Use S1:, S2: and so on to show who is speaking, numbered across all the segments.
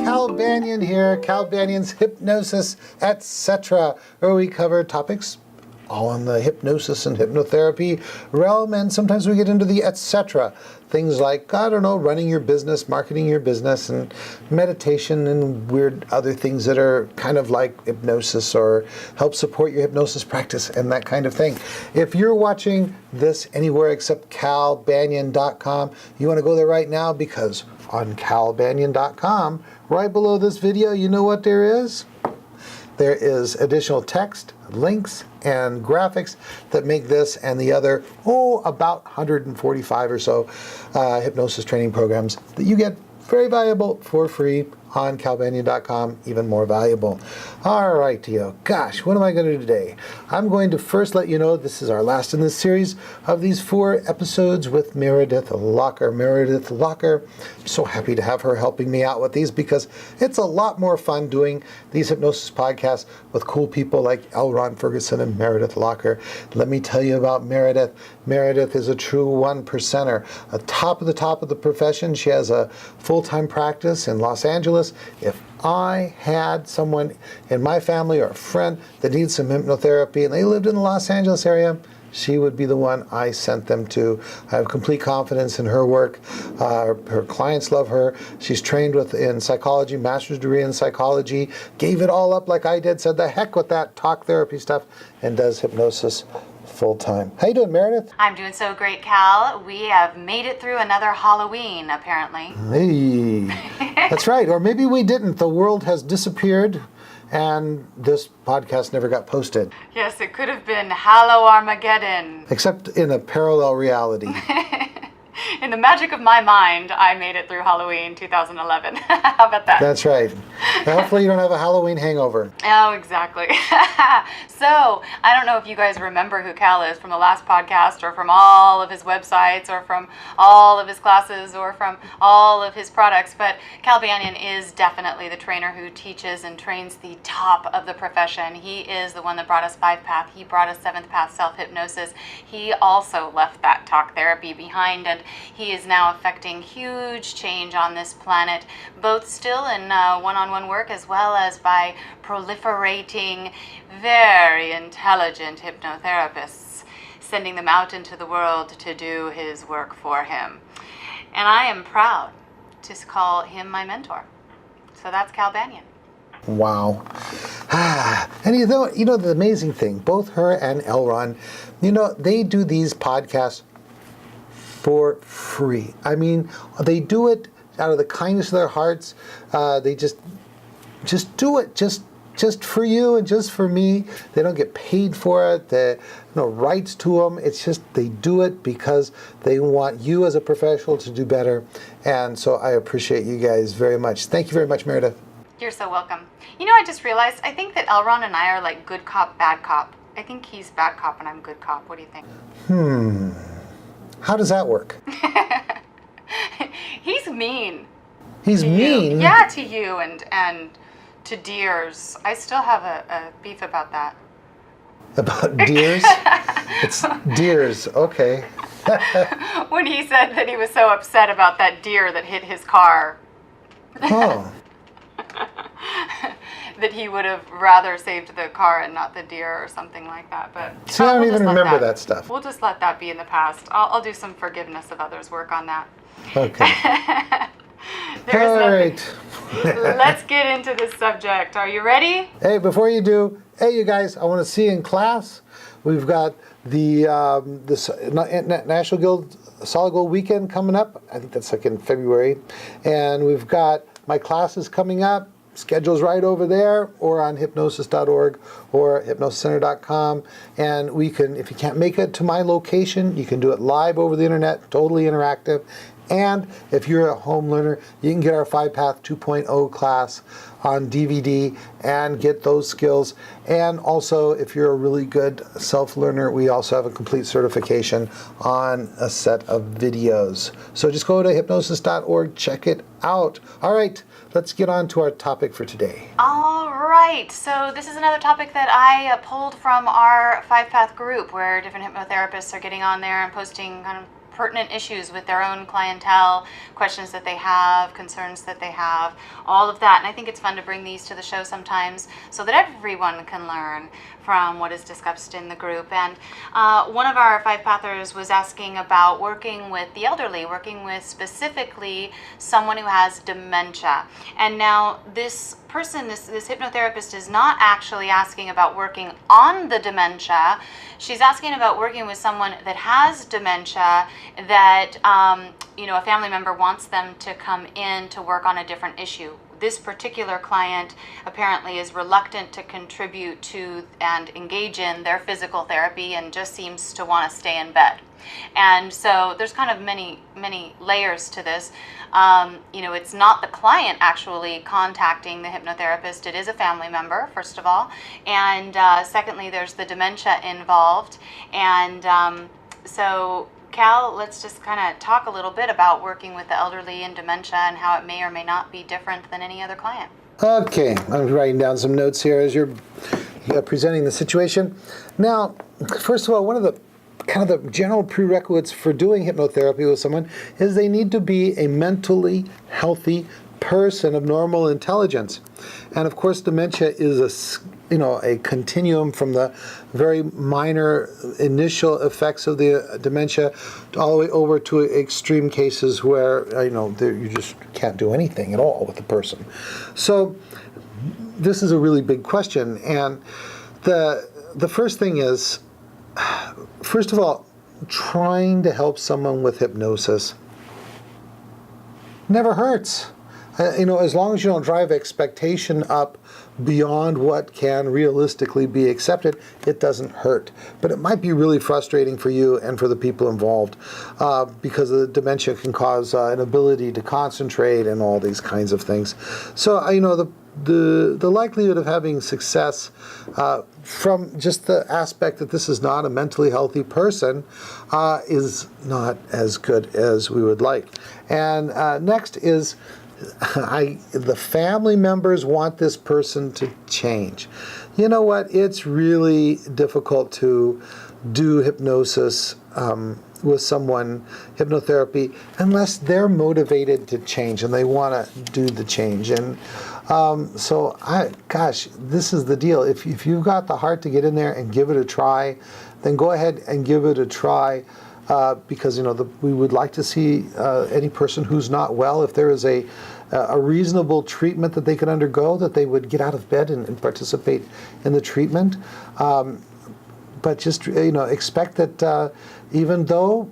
S1: Cal Banyan here, Cal Banyan's Hypnosis, etc., where we cover topics all on the hypnosis and hypnotherapy realm, and sometimes we get into the etc. Things like, I don't know, running your business, marketing your business, and meditation and weird other things that are kind of like hypnosis or help support your hypnosis practice and that kind of thing. If you're watching this anywhere except calbanyan.com, you want to go there right now, because on calbanyan.com, right below this video, you know what there is? There is additional text, links, and graphics that make this and the other, about 145 or so hypnosis training programs that you get very valuable for free on calbanyan.com, even more valuable. All right, Tio. Gosh, what am I going to do today? I'm going to first let you know this is our last in this series of these 4 episodes with Meredith Locker. Meredith Locker, I'm so happy to have her helping me out with these, because it's a lot more fun doing these hypnosis podcasts with cool people like L. Ron Ferguson and Meredith Locker. Let me tell you about Meredith. Meredith is a true 1%er, a top of the profession. She has a full-time practice in Los Angeles. If I had someone in my family or a friend that needs some hypnotherapy and they lived in the Los Angeles area, she would be the one I sent them to. I have complete confidence in her work. Her clients love her. She's trained in psychology, master's degree in psychology, gave it all up like I did, said the heck with that talk therapy stuff, and does hypnosis full-time. How you doing, Meredith?
S2: I'm doing so great, Cal. We have made it through another Halloween, apparently.
S1: Hey, that's right. Or maybe we didn't. The world has disappeared, and this podcast never got posted.
S2: Yes, it could have been Hallow Armageddon.
S1: Except in a parallel reality.
S2: In the magic of my mind, I made it through Halloween 2011. How about that?
S1: That's right. Hopefully you don't have a Halloween hangover.
S2: Oh, exactly. So, I don't know if you guys remember who Cal is from the last podcast, or from all of his websites, or from all of his classes, or from all of his products, but Cal Banyan is definitely the trainer who teaches and trains the top of the profession. He is the one that brought us 5-Path. He brought us 7th-Path self-hypnosis. He also left that talk therapy behind, and he is now affecting huge change on this planet, both still in one-on-one work, as well as by proliferating very intelligent hypnotherapists, sending them out into the world to do his work for him. And I am proud to call him my mentor. So that's Cal Banyan.
S1: Wow. And you know the amazing thing, both her and Elron, they do these podcasts for free. I mean, they do it out of the kindness of their hearts. They just do it just for you and just for me. They don't get paid for it. There no rights to them. It's just they do it because they want you as a professional to do better. And so I appreciate you guys very much. Thank you very much, Meredith.
S2: You're so welcome. I just realized, I think that Elron and I are like good cop, bad cop. I think he's bad cop and I'm good cop. What do you think?
S1: How does that work?
S2: He's mean.
S1: He's mean?
S2: Yeah, to you and to deers. I still have a beef about that.
S1: About deers? It's deers, okay.
S2: When he said that he was so upset about that deer that hit his car.
S1: Oh.
S2: That he would have rather saved the car and not the deer or something like that. But
S1: see, I don't even remember that stuff.
S2: We'll just let that be in the past. I'll do some forgiveness of others work on that.
S1: Okay. All right.
S2: Let's get into this subject. Are you ready?
S1: Hey, before you do, you guys, I want to see you in class. We've got the National Guild Solid Gold Weekend coming up. I think that's like in February. And we've got my classes coming up. Schedule's right over there, or on hypnosis.org or hypnosiscenter.com. And we can, if you can't make it to my location, you can do it live over the internet, totally interactive. And if you're a home learner, you can get our 5-Path 2.0 class on DVD and get those skills. And also, if you're a really good self-learner, we also have a complete certification on a set of videos. So just go to hypnosis.org, check it out. All right, let's get on to our topic for today.
S2: All right, so this is another topic that I pulled from our 5-Path group, where different hypnotherapists are getting on there and posting kind of pertinent issues with their own clientele, questions that they have, concerns that they have, all of that. And I think it's fun to bring these to the show sometimes so that everyone can learn from what is discussed in the group. And one of our 5-pathers was asking about working with the elderly, working with specifically someone who has dementia. And now this person, this hypnotherapist, is not actually asking about working on the dementia. She's asking about working with someone that has dementia that a family member wants them to come in to work on a different issue. This particular client apparently is reluctant to contribute to and engage in their physical therapy and just seems to want to stay in bed. And so there's kind of many layers to this. It's not the client actually contacting the hypnotherapist. It is a family member, first of all. And secondly, there's the dementia involved. And so Cal, let's just kind of talk a little bit about working with the elderly and dementia and how it may or may not be different than any other client.
S1: Okay, I'm writing down some notes here as you're presenting the situation. Now, first of all, one of the kind of the general prerequisites for doing hypnotherapy with someone is they need to be a mentally healthy person of normal intelligence. And of course, dementia is a continuum from the very minor initial effects of the dementia all the way over to extreme cases where you just can't do anything at all with the person. So this is a really big question, and the first thing is, first of all, trying to help someone with hypnosis never hurts. As long as you don't drive expectation up beyond what can realistically be accepted, it doesn't hurt. But it might be really frustrating for you and for the people involved because the dementia can cause an ability to concentrate and all these kinds of things. So, the likelihood of having success from just the aspect that this is not a mentally healthy person is not as good as we would like. And next is the family members want this person to change. You know what? It's really difficult to do hypnosis with someone, hypnotherapy, unless they're motivated to change and they want to do the change. And this is the deal. If you've got the heart to get in there and give it a try, then go ahead and give it a try. Because we would like to see any person who's not well, if there is a reasonable treatment that they can undergo, that they would get out of bed and participate in the treatment. But just expect that even though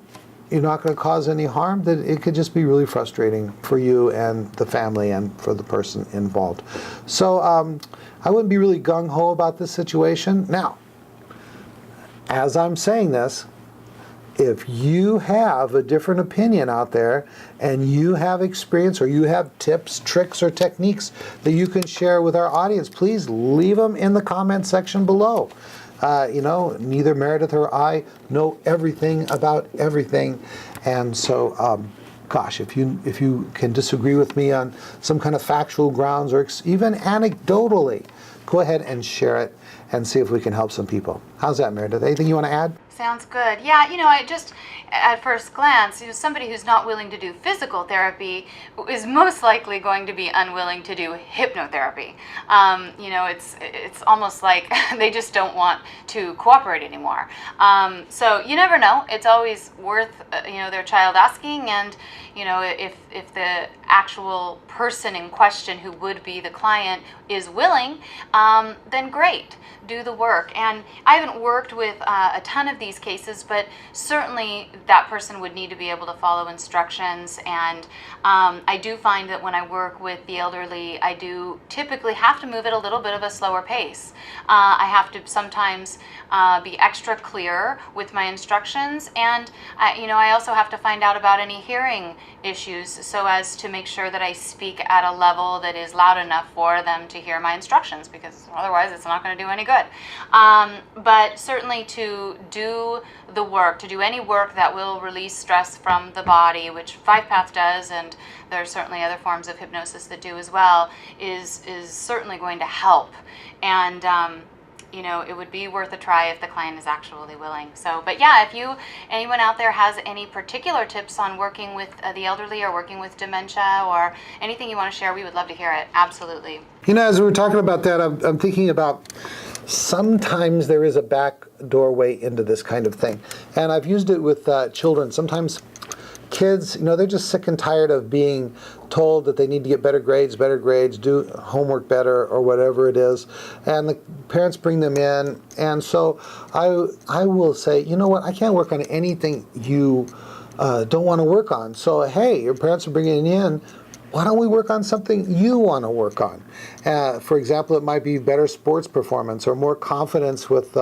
S1: you're not going to cause any harm, that it could just be really frustrating for you and the family and for the person involved. So I wouldn't be really gung-ho about this situation. Now, as I'm saying this, if you have a different opinion out there and you have experience or you have tips, tricks, or techniques that you can share with our audience, please leave them in the comment section below. Neither Meredith or I know everything about everything. And so, if you can disagree with me on some kind of factual grounds or even anecdotally, go ahead and share it and see if we can help some people. How's that, Meredith? Anything you want to add?
S2: Sounds good. Yeah, I just, at first glance, somebody who's not willing to do physical therapy is most likely going to be unwilling to do hypnotherapy. It's almost like they just don't want to cooperate anymore. So you never know. It's always worth, their child asking, and, if the actual person in question who would be the client is willing, then great. Do the work. And I haven't worked with a ton of these cases, but certainly that person would need to be able to follow instructions. And I do find that when I work with the elderly, I do typically have to move at a little bit of a slower pace. I have to sometimes be extra clear with my instructions, and I also have to find out about any hearing issues so as to make sure that I speak at a level that is loud enough for them to hear my instructions, because otherwise it's not going to do any good. But certainly to do the work, to do any work that will release stress from the body, which 5-Path does, and there are certainly other forms of hypnosis that do as well, is certainly going to help. And it would be worth a try if the client is actually willing. So, but yeah, if anyone out there has any particular tips on working with the elderly or working with dementia or anything you want to share, we would love to hear it. Absolutely.
S1: As we were talking about that, I'm thinking about sometimes there is a back doorway into this kind of thing. And I've used it with children. Sometimes kids, they're just sick and tired of being told that they need to get better grades, do homework better, or whatever it is. And the parents bring them in. And so I will say, you know what, I can't work on anything you don't want to work on. So, hey, your parents are bringing you in. Why don't we work on something you want to work on? For example, it might be better sports performance or more confidence with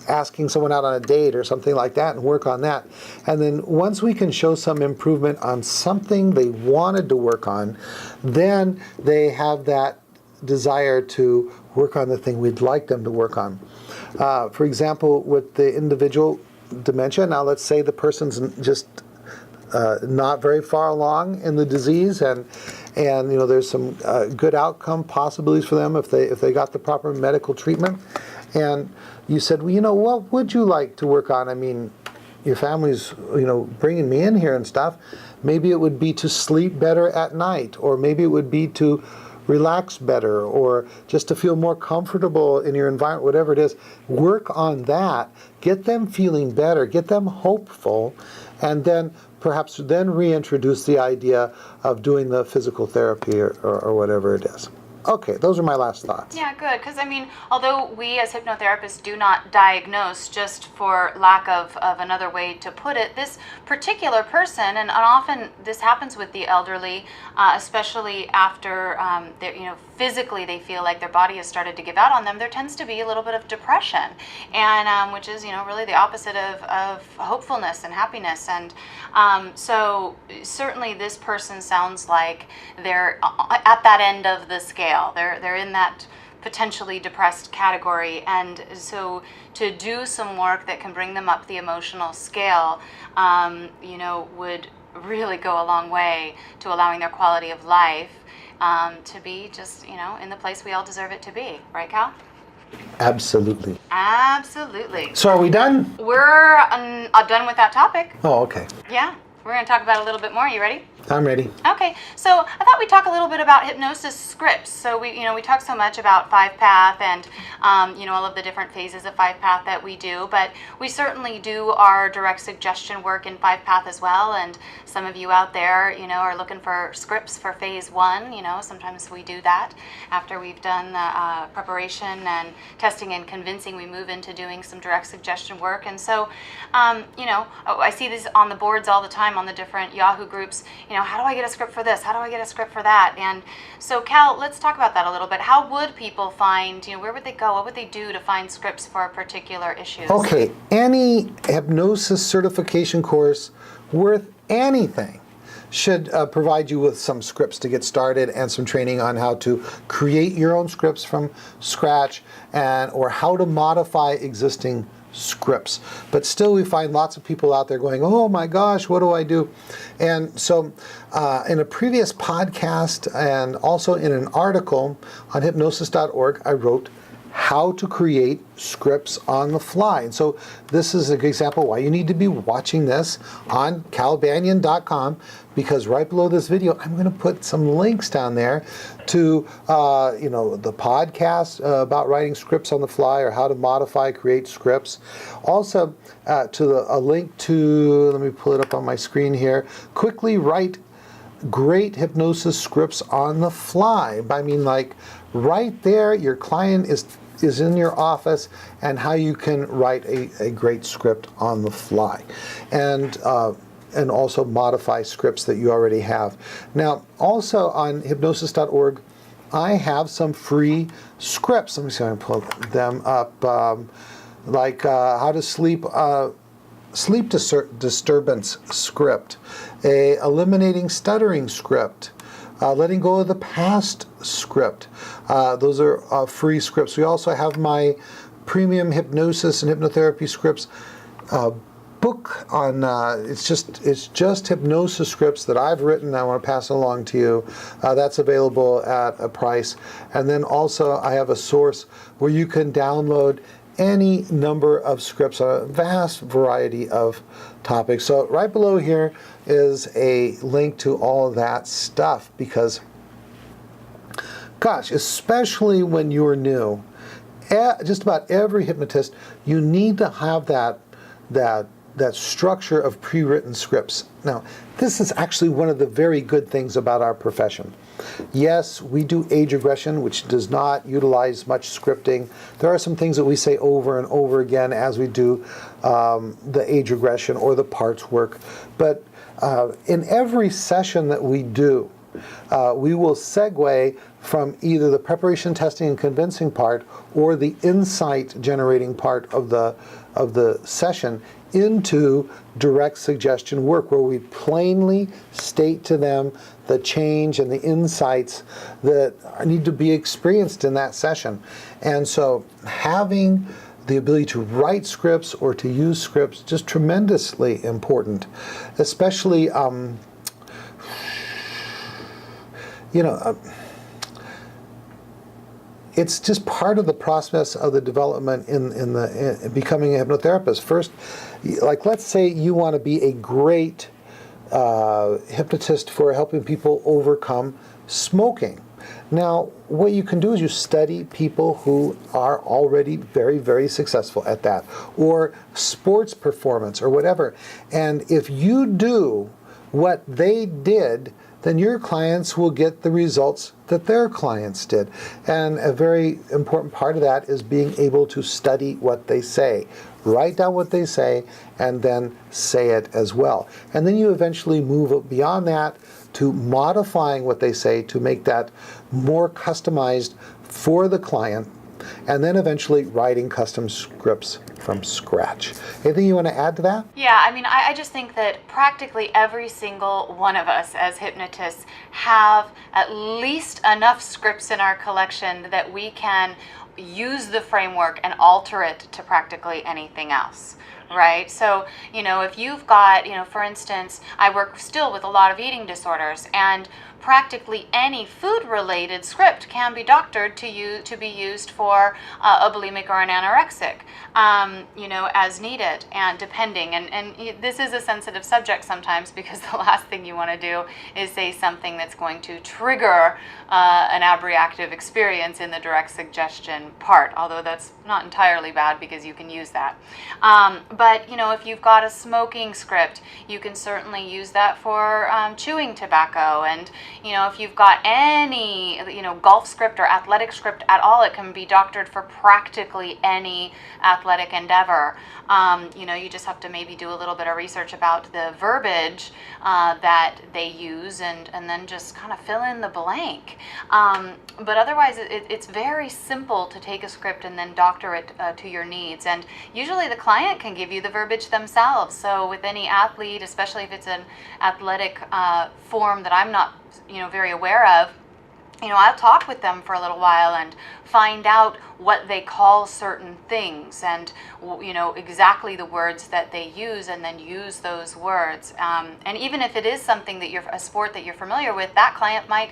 S1: asking someone out on a date or something like that, and work on that. And then once we can show some improvement on something they wanted to work on, then they have that desire to work on the thing we'd like them to work on. For example, with the individual dementia, now let's say the person's just not very far along in the disease, and there's some good outcome possibilities for them if they got the proper medical treatment. And you said, well, what would you like to work on? I mean, your family's bringing me in here and stuff. Maybe it would be to sleep better at night, or maybe it would be to relax better, or just to feel more comfortable in your environment, whatever it is. Work on that. Get them feeling better. Get them hopeful, and then perhaps reintroduce the idea of doing the physical therapy or whatever it is. Okay, those are my last thoughts.
S2: Yeah, good. Because, although we as hypnotherapists do not diagnose, just for lack of another way to put it, this particular person, and often this happens with the elderly, especially after physically they feel like their body has started to give out on them, there tends to be a little bit of depression, and which is really the opposite of hopefulness and happiness. And so certainly this person sounds like they're at that end of the scale. They're in that potentially depressed category, and so to do some work that can bring them up the emotional scale, would really go a long way to allowing their quality of life to be just in the place we all deserve it to be, right, Cal?
S1: Absolutely.
S2: Absolutely.
S1: So are we done?
S2: We're done with that topic.
S1: Oh, okay.
S2: Yeah, we're going to talk about it a little bit more. You ready?
S1: I'm ready.
S2: Okay, so I thought we'd talk a little bit about hypnosis scripts. So we talk so much about 5-path and all of the different phases of 5-path that we do, but we certainly do our direct suggestion work in 5-path as well. And some of you out there, are looking for scripts for phase 1. Sometimes we do that after we've done the preparation and testing and convincing. We move into doing some direct suggestion work, and so I see these on the boards all the time on the different Yahoo groups. How do I get a script for this? How do I get a script for that? And so, Cal, let's talk about that a little bit. How would people find, where would they go? What would they do to find scripts for a particular issue?
S1: Okay, any hypnosis certification course worth anything should provide you with some scripts to get started and some training on how to create your own scripts from scratch or how to modify existing scripts. But still we find lots of people out there going, oh my gosh, what do I do? And so in a previous podcast and also in an article on hypnosis.org, I wrote how to create scripts on the fly. And so this is an example why you need to be watching this on calbanyan.com, because right below this video, I'm going to put some links down there to the podcast about writing scripts on the fly or how to modify, create scripts. Also to a link to, let me pull it up on my screen here, quickly write great hypnosis scripts on the fly. I mean, like right there, your client is in your office, and how you can write a great script on the fly, and also modify scripts that you already have. Now, also on hypnosis.org, I have some free scripts. Let me see if I can pull them up. Like how to sleep disturbance script, eliminating stuttering script, letting go of the past script. Those are free scripts. We also have my premium hypnosis and hypnotherapy scripts, book on it's just hypnosis scripts that I've written. I want to pass along to you. That's available at a price. And then also I have a source where you can download any number of scripts on a vast variety of topics. So right below here is a link to all of that stuff, because gosh, especially when you're new, just about every hypnotist, you need to have that structure of pre-written scripts. Now, this is actually one of the very good things about our profession. Yes, we do age regression, which does not utilize much scripting. There are some things that we say over and over again as we do the age regression or the parts work. But in every session that we do, we will segue from either the preparation, testing, and convincing part or the insight generating part of the session into direct suggestion work, where we plainly state to them the change and the insights that need to be experienced in that session. And so having the ability to write scripts or to use scripts, just tremendously important, especially it's just part of the process of the development in becoming a hypnotherapist. First, like let's say you want to be a great hypnotist for helping people overcome smoking. Now, what you can do is you study people who are already very, very successful at that, or sports performance or whatever. And if you do what they did, then your clients will get the results that their clients did. And a very important part of that is being able to study what they say. Write down what they say and then say it as well. And then you eventually move beyond that to modifying what they say to make that more customized for the client, and then eventually writing custom scripts from scratch. Anything you want to add to that?
S2: Yeah, I mean, I just think that practically every single one of us as hypnotists have at least enough scripts in our collection that we can use the framework and alter it to practically anything else. Right? So, if you've got, for instance, I work still with a lot of eating disorders, and practically any food-related script can be doctored to be used for a bulimic or an anorexic, as needed and depending. And this is a sensitive subject sometimes, because the last thing you want to do is say something that's going to trigger an abreactive experience in the direct suggestion part, although that's not entirely bad because you can use that. But, if you've got a smoking script, you can certainly use that for chewing tobacco. And, if you've got any, golf script or athletic script at all, it can be doctored for practically any athletic endeavor. You just have to maybe do a little bit of research about the verbiage that they use, and then just kind of fill in the blank. But otherwise, it's very simple to take a script and then doctor it to your needs. And usually the client can give you the verbiage themselves. So with any athlete, especially if it's an athletic form that I'm not, very aware of, I'll talk with them for a little while and find out what they call certain things, and exactly the words that they use, and then use those words. And even if it is something that a sport that you're familiar with, that client might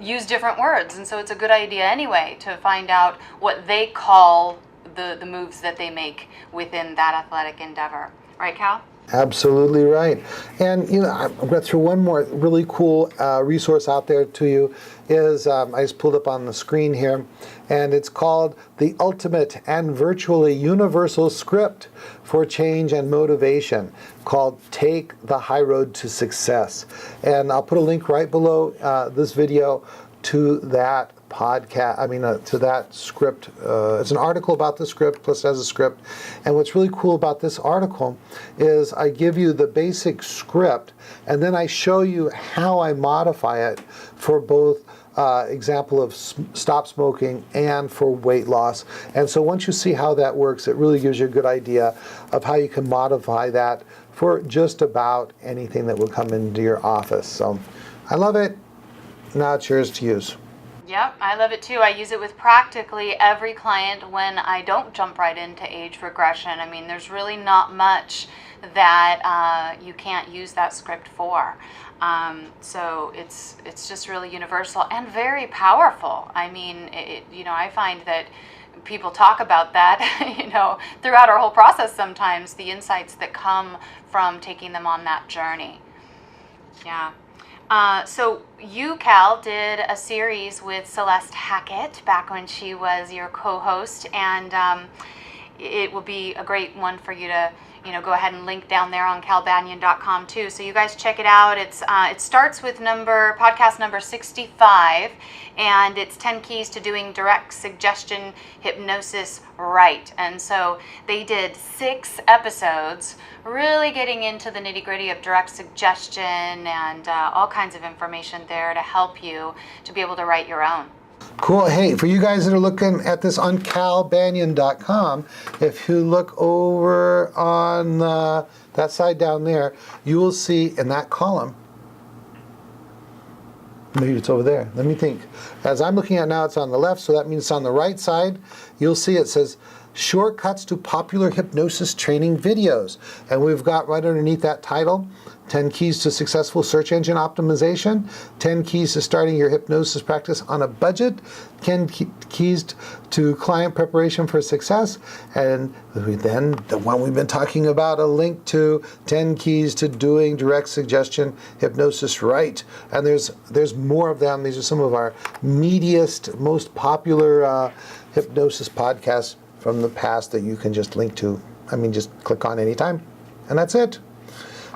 S2: use different words, and so it's a good idea anyway to find out what they call the moves that they make within that athletic endeavor. Right, Cal?
S1: Absolutely right. And I'm going to throw one more really cool resource out there to you. Is I just pulled up on the screen here, and it's called The Ultimate and Virtually Universal Script for Change and Motivation, called Take the High Road to Success. And I'll put a link right below this video to that podcast, to that script. It's an article about the script, plus it has a script. And what's really cool about this article is I give you the basic script, and then I show you how I modify it for both example of stop smoking and for weight loss. And so once you see how that works, it really gives you a good idea of how you can modify that for just about anything that will come into your office. So I love it. Now it's yours to use.
S2: Yep, I love it too. I use it with practically every client when I don't jump right into age regression. I mean, there's really not much that you can't use that script for. So it's just really universal and very powerful. I mean, I find that people talk about that, throughout our whole process sometimes, the insights that come from taking them on that journey. Yeah. So you, Cal, did a series with Celeste Hackett back when she was your co-host, and it will be a great one for you to, go ahead and link down there on calbanyan.com too. So you guys check it out. It starts with podcast number 65, and it's 10 keys to doing direct suggestion hypnosis right. And so they did 6 episodes, really getting into the nitty-gritty of direct suggestion and all kinds of information there to help you to be able to write your own.
S1: Cool. Hey, for you guys that are looking at this on calbanyan.com, if you look over on that side down there, you will see in that column, maybe it's over there. Let me think. As I'm looking at now, it's on the left, so that means it's on the right side. You'll see it says Shortcuts to Popular Hypnosis Training Videos. And we've got right underneath that title, 10 Keys to Successful Search Engine Optimization, 10 Keys to Starting Your Hypnosis Practice on a Budget, 10 Keys to Client Preparation for Success, and then the one we've been talking about, a link to 10 Keys to Doing Direct Suggestion Hypnosis Right. And there's more of them. These are some of our meatiest, most popular hypnosis podcasts from the past that you can just link to. I mean, just click on anytime. And that's it.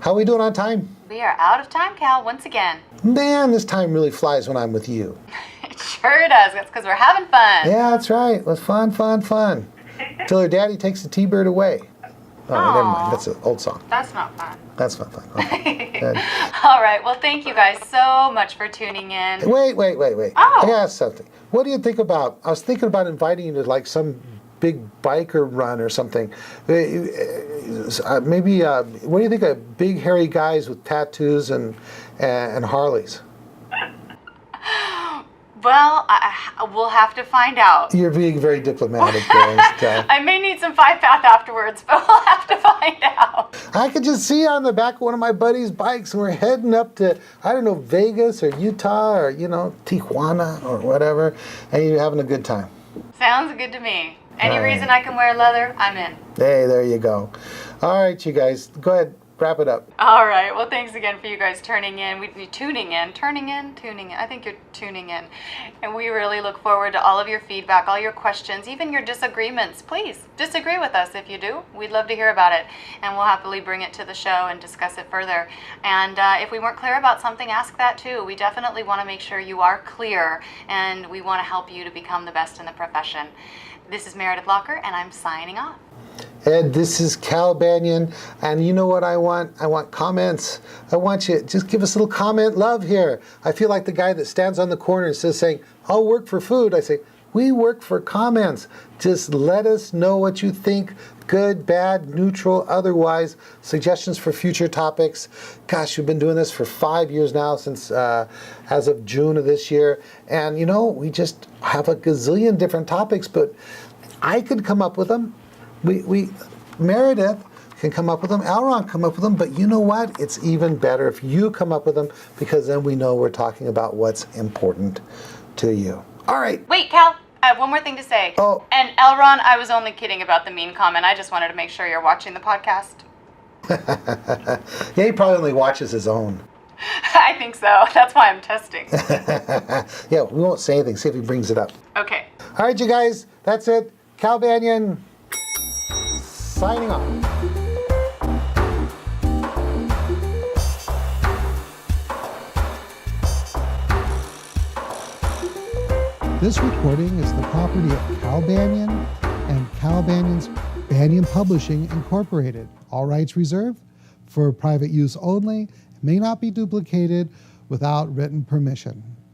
S1: How are we doing on time?
S2: We are out of time, Cal, once again.
S1: Man, this time really flies when I'm with you.
S2: It sure does. That's because we're having fun.
S1: Yeah, that's right. It was fun. Till her daddy takes the T-bird away. Oh, never mind. That's an old song.
S2: That's not fun.
S1: That's not fun. Okay. Good.
S2: All right. Well, thank you guys so much for tuning in.
S1: Wait.
S2: Oh.
S1: I gotta ask something. What do you think about, I was thinking about inviting you to like some big biker run or something. Maybe, what do you think of big hairy guys with tattoos and Harleys?
S2: Well, we'll have to find out.
S1: You're being very diplomatic there.
S2: I may need some 5-path afterwards, but we'll have to find out.
S1: I could just see you on the back of one of my buddy's bikes, and we're heading up to, I don't know, Vegas or Utah or, Tijuana or whatever, and you're having a good time.
S2: Sounds good to me. Any reason I can wear leather, I'm in.
S1: Hey, there you go. All right, you guys, go ahead, wrap it up.
S2: All right. Well, thanks again for you guys tuning in. Tuning in. I think you're tuning in. And we really look forward to all of your feedback, all your questions, even your disagreements. Please disagree with us if you do. We'd love to hear about it. And we'll happily bring it to the show and discuss it further. And if we weren't clear about something, ask that too. We definitely want to make sure you are clear, and we want to help you to become the best in the profession. This is Meredith Locker, and I'm signing off.
S1: Ed, this is Cal Banyan, and you know what I want? I want comments. I want you, just give us a little comment love here. I feel like the guy that stands on the corner and says, saying, I'll work for food. I say, we work for comments. Just let us know what you think, good, bad, neutral, otherwise, suggestions for future topics. Gosh, we've been doing this for 5 years now, since as of June of this year. And we just have a gazillion different topics, but I could come up with them. Meredith can come up with them, Elron come up with them, but you know what? It's even better if you come up with them, because then we know we're talking about what's important to you. All right.
S2: Wait, Cal, I have one more thing to say.
S1: Oh.
S2: And Elron, I was only kidding about the mean comment. I just wanted to make sure you're watching the podcast.
S1: Yeah, he probably only watches his own.
S2: I think so. That's why I'm testing.
S1: Yeah, we won't say anything. See if he brings it up.
S2: Okay.
S1: All right, you guys, that's it. Cal Banyan, signing off. This recording is the property of Cal Banyan and Cal Banyan's Banyan Publishing Incorporated. All rights reserved, for private use only, may not be duplicated without written permission.